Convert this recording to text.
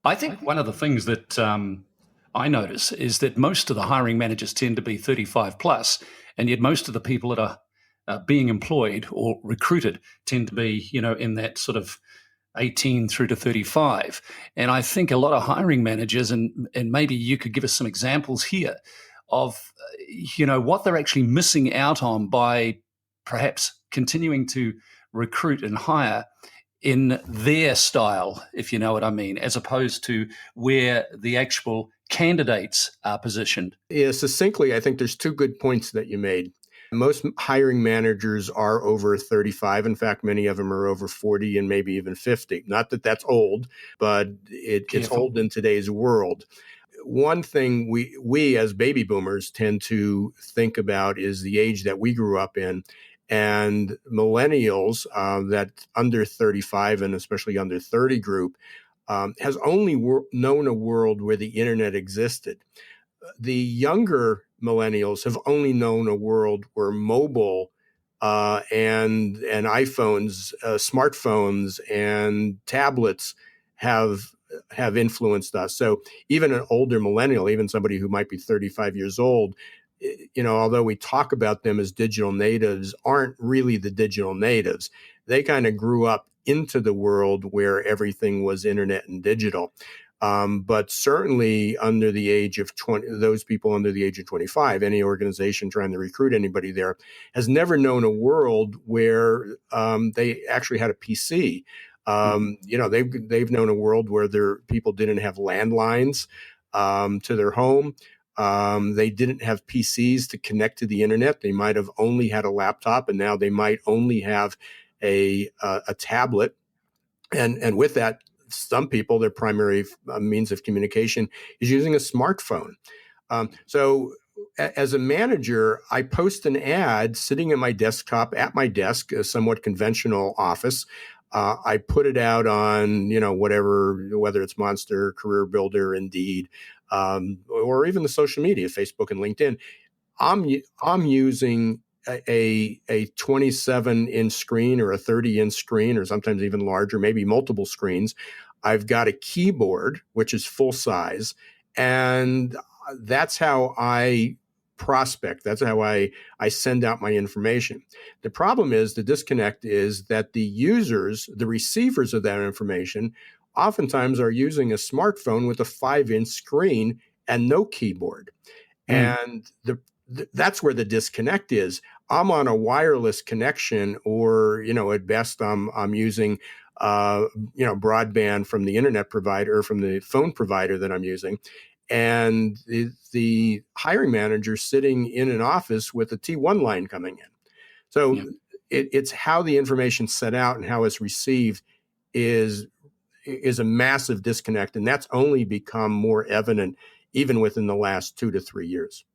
I think one of the things that I notice is that most of the hiring managers tend to be 35 plus, and yet most of the people that are being employed or recruited tend to be, in that sort of 18 through to 35. And I think a lot of hiring managers, and maybe you could give us some examples here of, what they're actually missing out on by perhaps continuing to recruit and hire in their style, if you know what I mean, as opposed to where the actual candidates are positioned. Yeah, succinctly, I think there's two good points that you made. Most hiring managers are over 35. In fact, many of them are over 40 and maybe even 50. Not that that's old, but it's Careful. old in today's world. One thing we as baby boomers tend to think about is the age that we grew up in. And millennials, that under 35 and especially under 30 group, has only known a world where the internet existed. The younger millennials have only known a world where mobile and iPhones, smartphones, and tablets have influenced us. So even an older millennial, even somebody who might be 35 years old, although we talk about them as digital natives, aren't really the digital natives. They kind of grew up into the world where everything was internet and digital. But certainly under the age of 20, those people under the age of 25, any organization trying to recruit anybody there has never known a world where they actually had a PC. They've known a world where their people didn't have landlines to their home. They didn't have PCs to connect to the internet. They might have only had a laptop, and now they might only have a tablet. And with that, some people, their primary means of communication is using a smartphone. So as a manager, I post an ad sitting at my desktop, at my desk, a somewhat conventional office. I put it out on, whether it's Monster, Career Builder, Indeed, or even the social media, Facebook and LinkedIn. I'm using a 27-inch screen or a 30-inch screen, or sometimes even larger, maybe multiple screens. I've got a keyboard, which is full size, and that's how I prospect. That's how I send out my information. The problem is, the disconnect is that the users, the receivers of that information, oftentimes are using a smartphone with a 5-inch screen and no keyboard. And that's where the disconnect is. I'm on a wireless connection, or at best I'm using broadband from the internet provider or from the phone provider that I'm using, and the hiring manager sitting in an office with a T1 line coming in. So it's how the information's set out and how it's received is a massive disconnect, and that's only become more evident even within the last 2 to 3 years.